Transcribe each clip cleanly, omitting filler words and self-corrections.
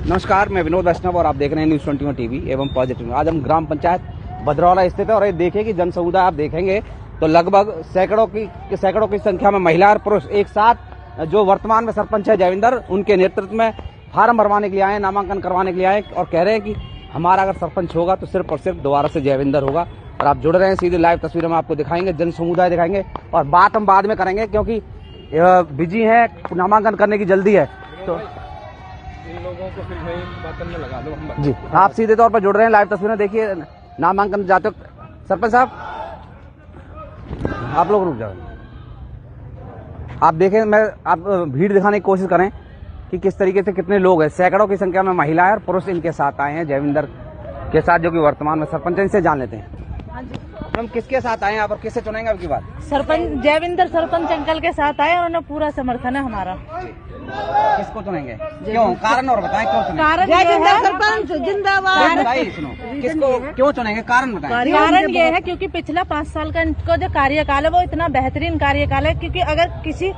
नमस्कार, मैं विनोद वैष्णव और आप देख रहे हैं न्यूज़ 21 टीवी एवं पॉजिटिव। आज हम ग्राम पंचायत भद्रौला स्थित है और ये देखें कि जन समुदाय आप देखेंगे तो लगभग सैकड़ों की संख्या में महिला और पुरुष एक साथ जो वर्तमान में सरपंच है जयविंदर, उनके नेतृत्व में फार्म भरवाने के लिए आए, नामांकन करवाने के लिए आए और कह रहे हैं कि हमारा अगर सरपंच होगा तो सिर्फ और सिर्फ दोबारा से जयविंदर होगा। और आप जुड़ रहे हैं, सीधे लाइव तस्वीरें में आपको दिखाएंगे, जन समुदाय दिखाएंगे और बात हम बाद में करेंगे क्योंकि बिजी है, नामांकन करने की जल्दी है। तो इन लोगों को फिर वही बर्तन में लगा दो जी, आप सीधे तौर पर जुड़ रहे हैं, लाइव तस्वीरें देखिए, नामांकन जाते वक्त। सरपंच साहब आप लोग रुक जाओ, आप देखें, आप भीड़ दिखाने की कोशिश करें कि किस तरीके से कितने लोग हैं। सैकड़ों की संख्या में महिलाएं और पुरुष इनके साथ आए हैं, जयविंदर के साथ, जो कि वर्तमान में सरपंच। इनसे जान लेते हैं। हाँ जी, हम किसके साथ आए हैं आप और किससे चुनेंगे अब की बात? सरपंच जयविंदर सरपंच अंकल के साथ आए और उन्हें पूरा समर्थन है हमारा। किसको चुनेंगे, क्यों, कारण और बताएं क्यों चुनेंगे? कारण जयविंदर सरपंच जिंदाबाद। बताइए, सुनो, किसको क्यों चुनेंगे, कारण बताएं। कारण ये है क्योंकि पिछला 5 साल का इनको जो कार्यकाल है वो इतना बेहतरीन कार्यकाल है, क्योंकि अगर किसी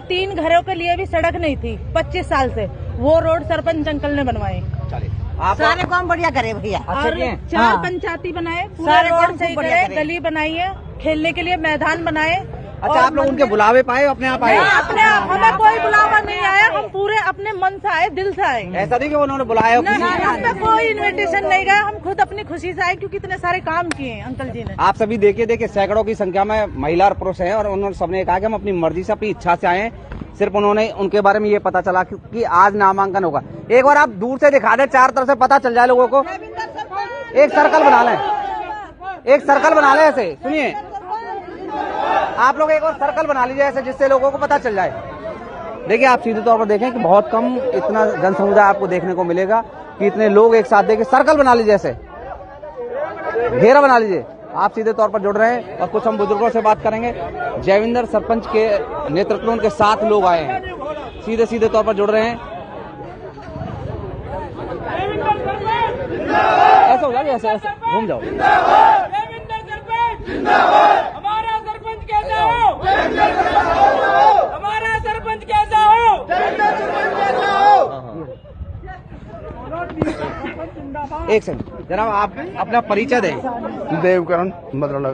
3 घरों के लिए भी सड़क नहीं थी 25 साल से, वो रोड सरपंच अंकल ने बनवाए। चलिए, आप सारे काम बढ़िया करे भैया। अच्छा और किए हैं? 4 पंचायती बनाए, पूरा सारे रोड काम सही बढ़िया करे, करे। गली बनाई है, खेलने के लिए मैदान बनाए। अच्छा, आप लोग उनके बुलावे पाए, अपने आप आए? अपने हमें कोई बुलावा नहीं आया, हम पूरे अपने मन से आए, दिल से आए। ऐसा नहीं कि उन्होंने बुलाया हो किसी ने? हमें कोई इनविटेशन नहीं गया, हम खुद अपनी खुशी से आए क्योंकि इतने सारे काम किए हैं अंकल जी ने। आप सभी देखिए सैकड़ों की संख्या में महिला और पुरुष हैं और उन्होंने सबने कहा कि हम अपनी मर्जी से, अपनी इच्छा से आए हैं। सिर्फ उन्होंने उनके बारे में ये पता चला कि आज नामांकन होगा। एक बार आप दूर से दिखा दें, चार तरफ से पता चल जाए लोगों को। एक सर्कल बना लें, एक सर्कल बना लें ऐसे। सुनिए, आप लोग एक और सर्कल बना लीजिए ऐसे, जिससे लोगों को पता चल जाए। देखिए, आप सीधे तौर पर देखें कि बहुत कम इतना जन समुदाय आपको देखने को मिलेगा कि इतने लोग एक साथ देखिए, सर्कल बना लीजिए ऐसे, घेरा बना लीजिए। आप सीधे तौर पर जुड़ रहे हैं और कुछ हम बुजुर्गों से बात करेंगे। जयविंदर सरपंच के नेतृत्व में उनके 7 लोग आए हैं, सीधे तौर पर जुड़ रहे हैं। ऐसा हो जाए, ऐसे घूम जाओ। हमारा सरपंच कैसा हो, हमारा सरपंच कैसा हो। एक सेकंड जरा, आप अपना परिचय दें। देवकरण भद्रौला।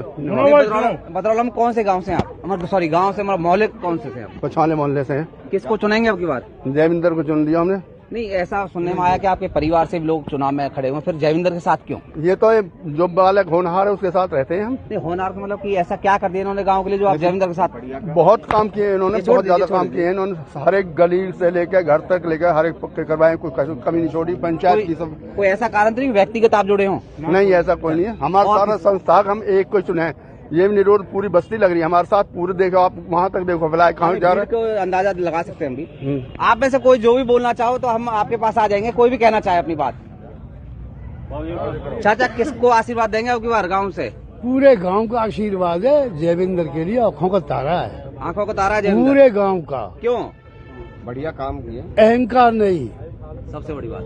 भद्रौला में कौन से गांव से हैं आप? सॉरी, गांव से, मोहल्ले कौन से थे आप? पछवाले मोहल्ले से हैं। किसको चुनेंगे अब की बात? जयविंदर को चुन लिया हमने। नहीं, ऐसा सुनने में आया कि आपके परिवार से भी लोग चुनाव में खड़े हुए, फिर जयविंदर के साथ क्यों? ये तो जो बालक होनहार है उसके साथ रहते हैं हम। नहीं, होनहार का मतलब कि ऐसा क्या कर दिया इन्होंने गांव के लिए जो आप जयविंदर के साथ? बहुत काम किए इन्होंने, ये छोड़ बहुत ज्यादा दीजिए, काम किए हैं इन्होंने। हर एक गली से लेकर घर तक लेकर हर एक पक्के करवाए, कोई कमी नहीं छोड़ी। पंचायत की सब। कोई ऐसा कारण तो नहीं व्यक्तिगत आप जुड़े हों? नहीं, ऐसा कोई नहीं है। हमारा सारा संस्था हम एक को चुने हैं। ये भी रोड पूरी बस्ती लग रही है हमारे साथ, पूरे देखो आप, वहाँ तक देखो भलाई कहाँ जा रहे को अंदाजा लगा सकते हैं हम भी। आप में से कोई जो भी बोलना चाहो तो हम आपके पास आ जाएंगे, कोई भी कहना चाहे अपनी बात। चाचा, किसको आशीर्वाद देंगे आपकी बार गाँव से? पूरे गांव का आशीर्वाद है जयविंदर के लिए, आंखों का तारा है, आंखों को तारा है जयविंदर। पूरे गांव का। क्यों? बढ़िया काम किए। अहंकार नहीं, सबसे बड़ी बात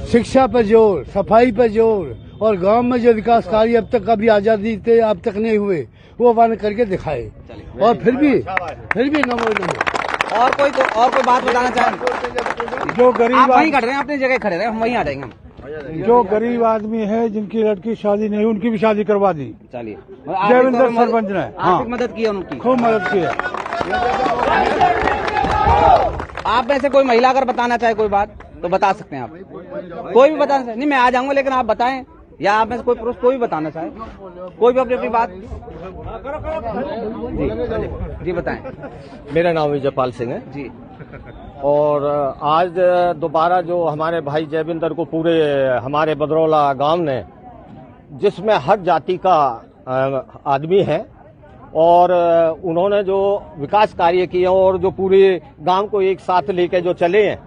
शिक्षा पर जोर, सफाई पर जोर, और गांव में जो विकास कार्य अब तक कभी आजादी थे अब तक नहीं हुए, वो वन करके दिखाए। और फिर भी नमो नमो। और कोई बात बताना चाहें? जो आप गरीब वहीं खड़े रहे, अपनी जगह खड़े रहे, हम वहीं आ जाएंगे। हम जो गरीब आदमी है जिनकी लड़की शादी नहीं, उनकी भी शादी करवा दी चलिए। जयविंदर सरपंच ने। आर्थिक मदद की है उनकी, खूब मदद की है। आप में से कोई महिला अगर बताना चाहे कोई बात तो बता सकते हैं आप, कोई भी बताना चाहे। नहीं, मैं आ जाऊंगा, लेकिन आप बताएं, या आप में से कोई पुरुष कोई भी बताना चाहे, कोई भी अपनी बात। जी बताएं। मेरा नाम विजयपाल सिंह है जी। और आज दोबारा जो हमारे भाई जयविंदर को पूरे हमारे भद्रौला गांव ने, जिसमें हर जाति का आदमी है, और उन्होंने जो विकास कार्य किए और जो पूरे गांव को एक साथ लेकर जो चले हैं,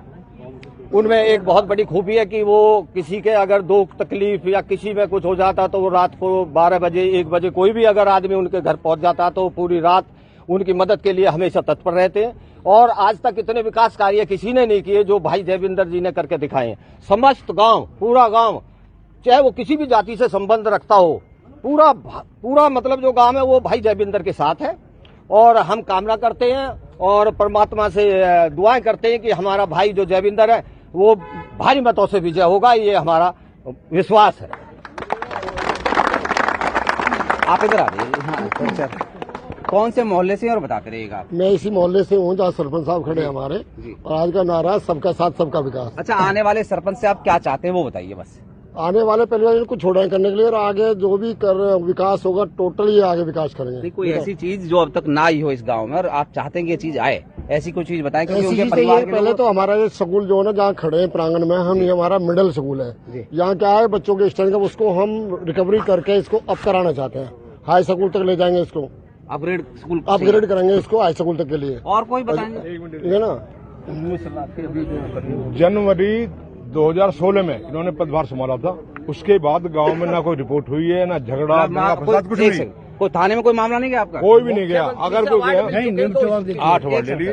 उनमें एक बहुत बड़ी खूबी है कि वो किसी के अगर दुख तकलीफ या किसी में कुछ हो जाता तो वो रात को 12 बजे 1 बजे कोई भी अगर आदमी उनके घर पहुंच जाता तो पूरी रात उनकी मदद के लिए हमेशा तत्पर रहते हैं। और आज तक इतने विकास कार्य किसी ने नहीं किए जो भाई जयविंदर जी ने करके दिखाए हैं। समस्त गांव, पूरा गांव, चाहे वो किसी भी जाति से संबंध रखता हो, पूरा मतलब जो गांव है वो भाई जयविंदर के साथ है। और हम कामना करते हैं और परमात्मा से दुआएं करते हैं कि हमारा भाई जो जयविंदर है वो भारी मतों से विजय होगा, ये हमारा विश्वास है। आप इधर आ जाइए। हाँ, अच्छा। कौन से मोहल्ले से और बताते रहिएगा आप। मैं इसी मोहल्ले से हूँ जहाँ सरपंच साहब खड़े हैं हमारे, और आज का नारा है सबका साथ सबका विकास। अच्छा, आने वाले सरपंच से आप क्या चाहते हैं वो बताइए बस। आने वाले पहले इनको छोड़ाई करने के लिए, और आगे जो भी विकास होगा टोटली आगे विकास करेंगे। नहीं, कोई ऐसी चीज जो अब तक ना आई हो इस गांव में और आप चाहते हैं कि ये चीज आए, ऐसी कोई चीज बताएं। क्योंकि ऐसी उनके चीज परिवार ये के पहले लोग- तो हमारा ये स्कूल जो है ना जहाँ खड़े हैं प्रांगण में, हम ये हमारा मिडिल स्कूल है। यहाँ क्या है बच्चों के स्टैंड का, उसको हम रिकवरी करके इसको अप कराना चाहते हैं, हाई स्कूल तक ले जाएंगे इसको, अपग्रेड स्कूल अपग्रेड करेंगे इसको हाई स्कूल तक के लिए, और कोई बताएंगे। ठीक है ना। जनवरी 2016 में इन्होंने पदभार संभाला था, उसके बाद गांव में ना कोई रिपोर्ट हुई है, ना झगड़ा, ना फसाद, कुछ नहीं। कोई थाने में कोई मामला नहीं गया आपका? कोई भी नहीं गया। अगर कोई गया नहीं, 8 वार्ड ले लिए।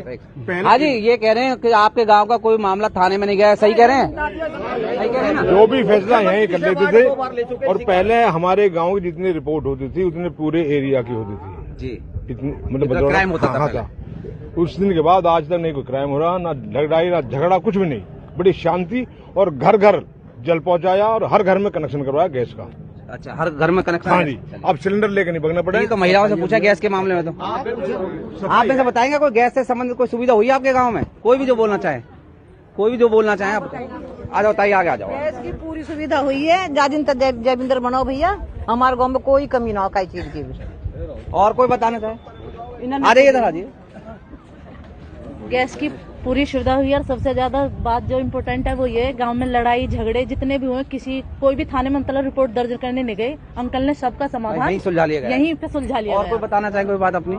हाँ जी, ये कह रहे हैं कि आपके गांव का कोई मामला थाने में नहीं गया, सही कह रहे हैं? सही कह रहे हैं ना? जो भी फैसला यहीं कर लेते थे, और पहले हमारे गांव की जितनी रिपोर्ट होती थी उतने पूरे एरिया की होती थी जी। इतनी, मतलब इतना क्राइम होता था था। उस दिन के बाद आज तक नहीं कोई क्राइम हो रहा, ना लड़ाई ना झगड़ा, कुछ भी नहीं। बड़ी शांति, और घर घर जल पहुंचाया और हर घर में कनेक्शन करवाया गैस का। अच्छा, हर घर में कनेक्शन? हाँ जी, अब सिलेंडर लेकर नहीं भगना पड़ेगा। तो महिलाओं से पूछा गैस के मामले में, तो आप में से बताएंगे कोई गैस से संबंधित कोई सुविधा हुई है आपके गांव में? कोई भी जो बोलना चाहे, कोई भी जो बोलना चाहे आप बताइए। आ जाओ ताई, आगे आ जाओ। गैस की पूरी सुविधा हुई है, जयविंदर बनाओ भैया, हमारे गांव में कोई कमी ना हो कई चीज की भी। और कोई बताना चाहे? आ जाइए, इधर आ जाइए। गैस की पूरी सुविधा हुई है, और सबसे ज्यादा बात जो इम्पोर्टेंट है वो ये, गांव में लड़ाई झगड़े जितने भी हुए, कोई भी थाने में मतलब रिपोर्ट दर्ज करने नहीं गए, अंकल ने सबका समाधान यहीं सुलझा लिया गया, यहीं पे सुलझा लिया। और कोई बताना चाहे कोई बात अपनी,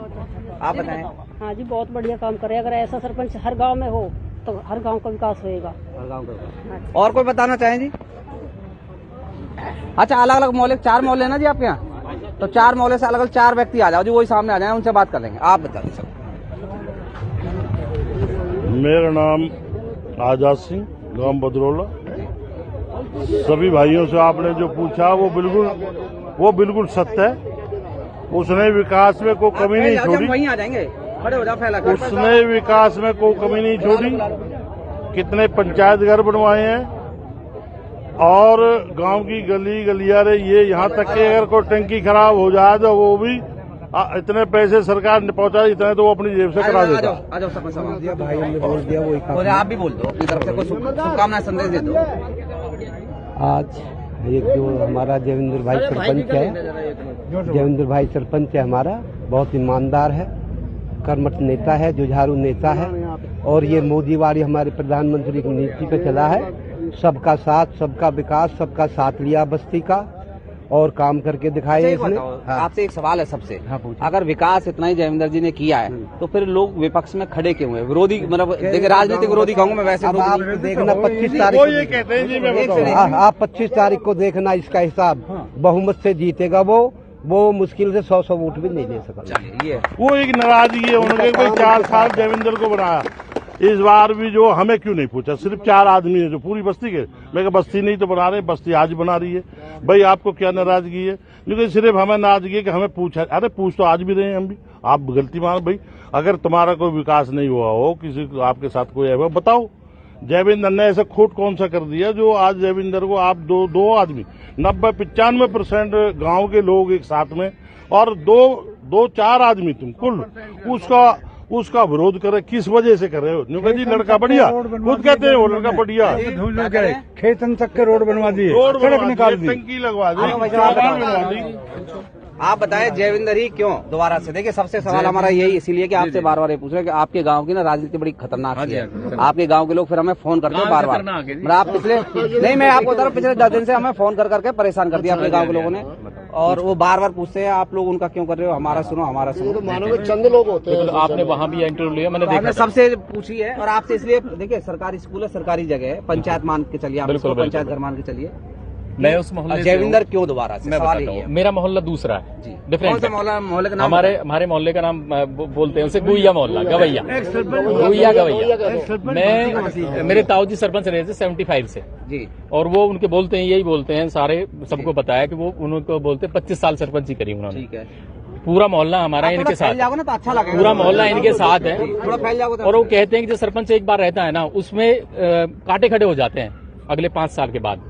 आप बताएं। हाँ जी, बहुत बढ़िया काम करे। अगर ऐसा सरपंच हर गांव में हो तो हर गांव का विकास होएगा। हर गांव का। और कोई बताना चाहें जी? अच्छा, अलग अलग मोहल्ले, 4 मोहल्ले हैं ना जी आपके यहाँ, तो 4 मोहल्ले से अलग अलग 4 व्यक्ति आ जाओ जी, वही सामने आ जाए, उनसे बात कर लेंगे। आप बता दीजिए सब। मेरा नाम आजाद सिंह, गांव बदरौला। सभी भाइयों से आपने जो पूछा वो बिल्कुल सत्य है। उसने विकास में कोई कमी नहीं छोड़ी। वहीं आ जाएंगे, खड़े हो जाओ, फैला कर। उसने विकास में कोई कमी नहीं छोड़ी। कितने पंचायत घर बनवाए हैं, और गांव की गली गलियारे, ये यहाँ तक कि अगर कोई टंकी खराब हो जाए तो वो भी इतने पैसे सरकार ने पहुंचाए, इतने तो वो अपनी जेब से करा देता। आ जाओ सब दिया, भाई ने बोल दिया, वही आप भी बोल दो अपनी तरफ से, कोई शुभकामना संदेश दे दो। आज एक जो हमारा जयविंदर भाई सरपंच है, जयविंदर भाई सरपंच है हमारा, बहुत ईमानदार है, कर्मठ नेता है, जुझारू नेता है, और ये मोदी वाली हमारे प्रधानमंत्री की नीति पे चला है, सबका साथ सबका विकास, सबका साथ लिया बस्ती का, और काम करके दिखाए इसने। हाँ। आपसे एक सवाल है सबसे, अगर विकास इतना ही जयविंदर जी ने किया है तो फिर लोग विपक्ष में खड़े क्यों हुए? विरोधी, मतलब देखिए राजनीतिक विरोधी कहूंगा मैं वैसे। अब आप देखना 25 तारीख वो ये कहते हैं जी, मैं बताऊं। आप 25 तारीख को देखना इसका हिसाब, बहुमत से जीतेगा वो मुश्किल से 100 वोट भी नहीं ले सका। ये वो एक नाराजगी है उनके, कोई 4 साल देवेंद्र को बनाया, इस बार भी जो हमें क्यों नहीं पूछा? सिर्फ 4 आदमी है जो पूरी बस्ती के। मैं कहा बस्ती नहीं तो बना रहे, बस्ती आज बना रही है। भाई आपको क्या नाराजगी है? क्योंकि सिर्फ हमें नाराजगी है कि हमें पूछा। अरे पूछ तो आज भी रहे हैं हम भी, आप गलती मान भाई। अगर तुम्हारा कोई विकास नहीं हुआ हो, किसी को आपके साथ कोई है बताओ। जयविंदर ने ऐसा खोट कौन सा कर दिया जो आज जयविंदर को आप दो आदमी 90-95% गांव के लोग एक साथ में, और 2-4 आदमी तुम कुल उसका विरोध करे, किस वजह से कर रहे हो? न्यूका जी लड़का बढ़िया, खुद कहते हैं वो लड़का बढ़िया। खेतन तक के रोड बनवा दिए, सड़क निकाल दी, टंकी लगवा दी। आप बताएं जयविंदर ही क्यों दोबारा से? देखिए सबसे सवाल हमारा यही इसीलिए कि आपसे बार बार ये पूछ रहे हैं कि आपके गांव की ना राजनीति बड़ी खतरनाक है। आपके गांव के लोग फिर हमें फोन करते हैं बार बार। मतलब आप मैं आपको बता रहा हूं, पिछले 10 दिन से हमें फोन करके परेशान कर दिया अपने गाँव के लोगों ने, और वो बार बार पूछते हैं आप लोग उनका क्यों कर रहे हो, हमारा सुनो हमारा सुनो। तो मानो में चंद लोग होते हैं। आपने वहाँ भी इंटरव्यू लिया, मैंने देखा, सबसे पूछी है, और आपसे इसलिए देखिए सरकारी स्कूल है, सरकारी जगह है, पंचायत मान के चलिए, आप इसको पंचायत घर मान के चलिए। मैं उस मोहल्ले जयविंदर क्यों दोबारा से? मैं सवाल बताता यही हूँ, है। मेरा मोहल्ला दूसरा है जी, डिफरेंट है। मोहल्ले का नाम? हमारे मोहल्ले का नाम बोलते हैं उसे गुइया मोहल्ला, गवैया, गवैया। मैं मेरे ताऊ जी सरपंच रहे थे 75 से जी, और वो उनके बोलते हैं, यही बोलते हैं सारे, सबको बताया कि वो उनको बोलते 25 साल सरपंच ही करी उन्होंने। ठीक है। पूरा मोहल्ला हमारा इनके साथ, ना तो अच्छा लगेगा। पूरा मोहल्ला इनके साथ है। थोड़ा फैल जाओगे और वो कहते हैं कि जो सरपंच एक बार रहता है ना, उसमें कांटे खड़े हो जाते हैं अगले 5 साल के बाद।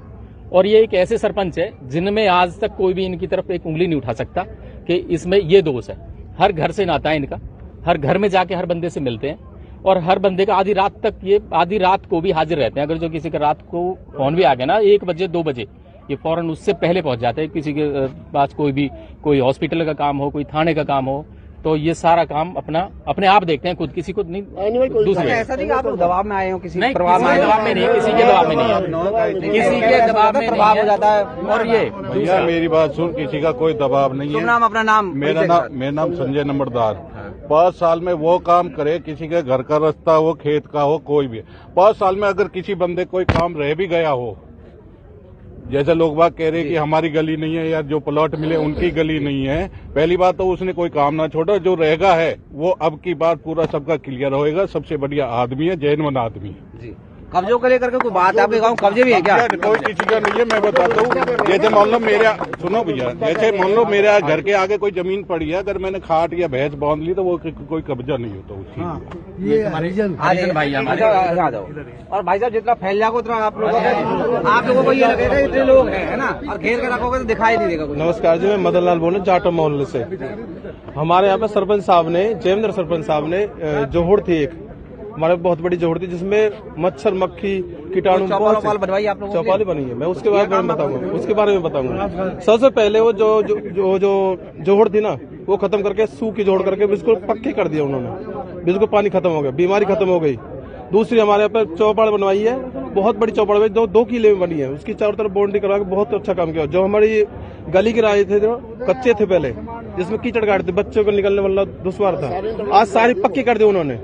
और ये एक ऐसे सरपंच है जिनमें आज तक कोई भी इनकी तरफ एक उंगली नहीं उठा सकता कि इसमें ये दोष है। हर घर से नाता है इनका, हर घर में जाके हर बंदे से मिलते हैं और हर बंदे का आधी रात तक, ये आधी रात को भी हाजिर रहते हैं। अगर जो किसी का रात को फोन भी आ गया ना 1 बजे 2 बजे, ये फौरन उससे पहले पहुंच जाते हैं। किसी के पास कोई हॉस्पिटल का काम हो, कोई थाने का काम हो, तो ये सारा काम अपने आप देखते हैं खुद, किसी को नहीं दूसरे। ऐसा नहीं आप दबाव में आए हो, किसी नहीं, प्रभाव में दबाव में नहीं, किसी के दबाव में नहीं है, किसी के दबाव में प्रभाव हो जाता है। और ये भैया मेरी बात सुन, किसी का कोई दबाव नहीं है। नाम अपना नाम। मेरा नाम संजय नंबरदार। 5 साल में वो काम करे, किसी के घर का रास्ता हो, खेत का हो, कोई भी 5 साल में अगर किसी बंदे कोई काम रह भी गया हो, जैसे लोग बात कह रहे हैं कि हमारी गली नहीं है या जो प्लॉट मिले उनकी गली नहीं है, पहली बात तो उसने कोई काम ना छोड़ा, जो रहेगा है वो अब की बात पूरा सबका क्लियर होएगा। सबसे बढ़िया आदमी है, जैनवन आदमी है जी। कब्जों को लेकर के कोई बात है आपके गाँव, कब्जे भी है क्या? कोई किसी का नहीं है, मैं बताता हूँ। जैसे मान लो मेरा, सुनो भैया, जैसे मान लो मेरे घर के आगे कोई जमीन पड़ी है, अगर मैंने खाट या भैंस बांध ली तो वो कोई कब्जा नहीं होता उसकी। ये भाई हमारे। आ जाओ। और भाई साहब जितना फैल जाओगे उतना आप लोगों को ये लगेगा इतने लोग हैं, है ना, और घेर के रखोगे तो दिखाई नहीं देगा कुछ। नमस्कार जी, मैं मदन लाल बोल रहा हूँ जाटो मोहल्ले से। हमारे यहाँ पे सरपंच साहब ने, जयेंद्र सरपंच साहब ने जोहड़ थी एक, हमारे बहुत बड़ी जोहड़ थी जिसमें मच्छर मक्खी कीटाणु चौपाल बनवाई आप लोगों ने? चौपाली बनी है, मैं उसके बारे में बताऊंगा। सबसे पहले वो जो जोहड़ थी ना, वो खत्म करके सूखी जोड़ करके बिल्कुल पक्की कर दिया उन्होंने, बिल्कुल पानी खत्म हो गया, बीमारी खत्म हो गई। दूसरी हमारे यहाँ पे चौपाल बनवाई है, बहुत बड़ी चौपाल है, 2 किले में बनी है, उसकी चारों तरफ बाउंड्री करवा के बहुत अच्छा काम किया। जो हमारी गली गिराए थे, जो कच्चे थे पहले, जिसमें कीचड़ गाड़ते बच्चों को निकलने वाला दुश्वार था, आज सारी पक्की कर दी उन्होंने,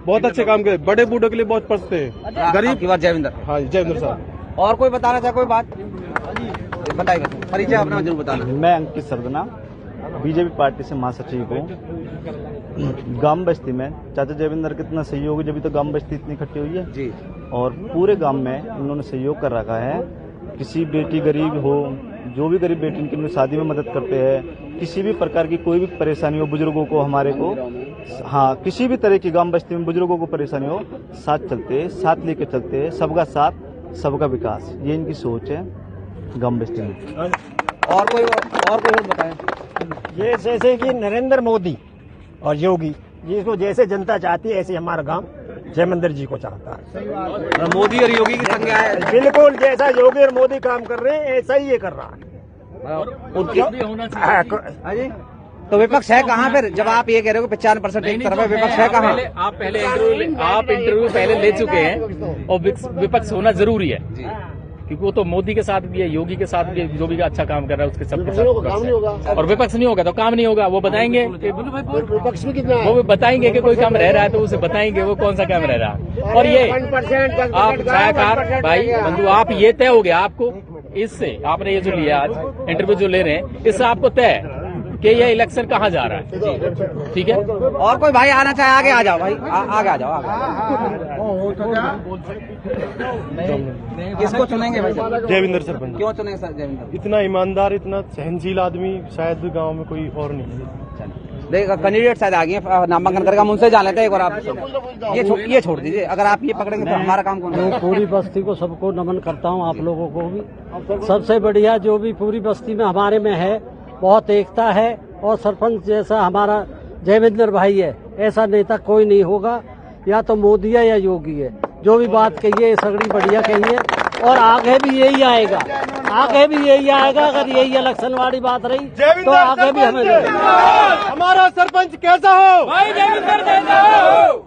बहुत अच्छे काम किए। बड़े बूढ़ों के लिए बहुत पछते हैं, गरीब की बात। जयविंदर, हाँ जयविंदर साहब। और कोई बताना चाहे कोई बात बताइए, परिचय अपना जरूर बताना। मैं अंकित सरदना, बीजेपी पार्टी से महासचिव हूँ। गांव बस्ती में चाचा जयविंदर कितना सहयोग है, जब तो गांव बस्ती इतनी इकट्ठी हुई है जी। और पूरे गांव में इन्होंने सहयोग कर रखा है। किसी बेटी गरीब हो, जो भी गरीब बेटी उनकी शादी में मदद करते हैं, किसी भी प्रकार की कोई भी परेशानी हो बुजुर्गों को, हमारे को, हाँ किसी भी तरह की गांव बस्ती में बुजुर्गों को परेशानी हो, साथ चलते, साथ लेके चलते, सबका साथ सबका विकास, ये इनकी सोच है गांव बस्ती में। और कोई बताएं। ये जैसे कि नरेंद्र मोदी और योगी, जिसको जैसे जनता चाहती है ऐसे हमारा गांव जयमंदिर जी को चाहता है। मोदी और योगी की संज्ञा है, बिल्कुल जैसा योगी और मोदी काम कर रहे हैं ऐसा ही ये कर रहा है। तो विपक्ष है कहाँ फिर, जब आप ये कह रहे हो कि 95% एक तरफ है, विपक्ष है कहाँ? आप इंटरव्यू पहले ले चुके हैं, और विपक्ष होना जरूरी है क्योंकि वो तो मोदी के साथ भी है, योगी के साथ भी है, जो भी अच्छा काम कर रहा है उसके सबके साथ। और विपक्ष नहीं होगा तो काम नहीं होगा। वो बताएंगे विपक्ष में कितना, वो बताएंगे कि कोई काम रह रहा है तो उसे बताएंगे वो कौन सा काम रह रहा है। और ये आप छायाकार भाई बंधु, आप ये तय हो गया आपको, इससे आपने ये जो लिया आज इंटरव्यू जो ले रहे हैं, इससे आपको तय है कि ये इलेक्शन कहाँ जा रहा है। ठीक है, और कोई भाई आना चाहे आगे आ जाओ भाई, आगे आ जाओ। किसको चुनेंगे भाई? जयविंदर सरपंच। क्यों चुनेंगे सर जयविंदर? इतना ईमानदार, इतना सहनशील आदमी शायद गांव में कोई और नहीं है। देखिए कैंडिडेट शायद आ गए, नामांकन करके हम उनसे जान लेते हैं एक बार। आप ये छोड़ दीजिए, अगर आप ये पकड़ेंगे तो हमारा काम कौन है? पूरी बस्ती को सबको नमन करता हूँ, आप लोगों को भी। सबसे बढ़िया जो भी पूरी बस्ती में हमारे में है, बहुत एकता है, और सरपंच जैसा हमारा जयविंदर भाई है, ऐसा नेता कोई नहीं होगा, या तो मोदी है या योगी है। जो भी बात कही है सगड़ी बढ़िया कही है, और आगे भी यही आएगा, अगर यही इलेक्शन वाली बात रही तो आगे भी हमें हमारा सरपंच कैसा हो भाई, जयविंदर कैसा हो।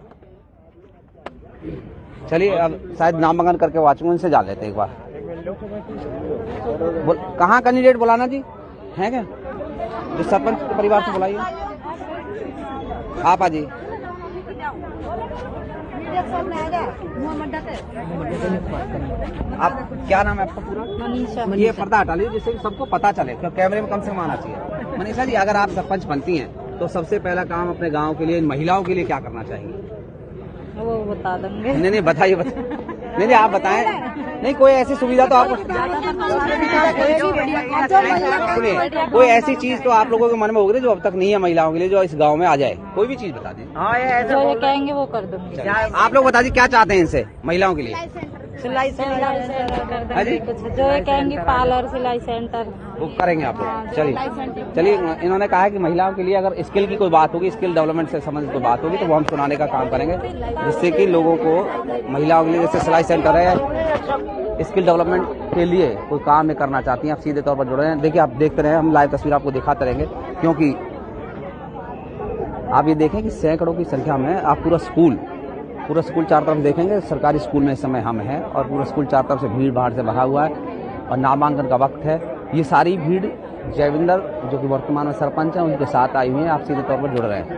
चलिए अब शायद नामांकन करके वाचुओं से जान लेते एक बार। कहाँ कैंडिडेट बुलाना जी है क्या? जो सरपंच के परिवार से बुलाइए, आप आजिए। आप क्या नाम है आपका पूरा? मनीषा। ये पर्दा हटा लीजिए जिससे सबको पता चले, कैमरे में कम से कम आना चाहिए। मनीषा जी, अगर आप सरपंच बनती हैं तो सबसे पहला काम अपने गांव के लिए, महिलाओं के लिए क्या करना चाहिए? वो बता देंगे। नहीं बताइए, नहीं आप बताएं। नहीं कोई ऐसी सुविधा तो आपको सुनिए, कोई ऐसी चीज तो आप लोगों के मन में होगी जो अब तक नहीं है महिलाओं के लिए, जो इस गांव में आ जाए, कोई भी चीज बता दीजिए। जो ये कहेंगे वो कर दूंगी। आप लोग बता दीजिए क्या चाहते हैं इनसे महिलाओं के लिए। सिलाई जो ये कहेंगे पार्लर, सिलाई सेंटर वो करेंगे आप लोग। चलिए इन्होंने कहा है कि महिलाओं के लिए अगर स्किल की कोई बात होगी, स्किल डेवलपमेंट से संबंधित कोई बात होगी तो वो हम सुनाने का काम करेंगे, जिससे कि लोगों को महिलाओं के लिए जैसे सिलाई सेंटर है, स्किल डेवलपमेंट के लिए कोई काम में करना चाहती हैं, आप सीधे तौर पर जुड़ रहे हैं। देखिए आप देखते रहे, हम लाइव तस्वीर आपको दिखाते रहेंगे, क्योंकि आप ये देखें कि सैकड़ों की संख्या में आप पूरा स्कूल चारों तरफ देखेंगे। सरकारी स्कूल में इस समय हम हैं और पूरा स्कूल चारों तरफ से भीड़ भाड़ से भरा हुआ है और नामांकन का वक्त है। ये सारी भीड़ जयविंदर जो कि वर्तमान में सरपंच हैं उनके साथ आई हुई है, आप सीधे तौर पर जुड़ रहे हैं।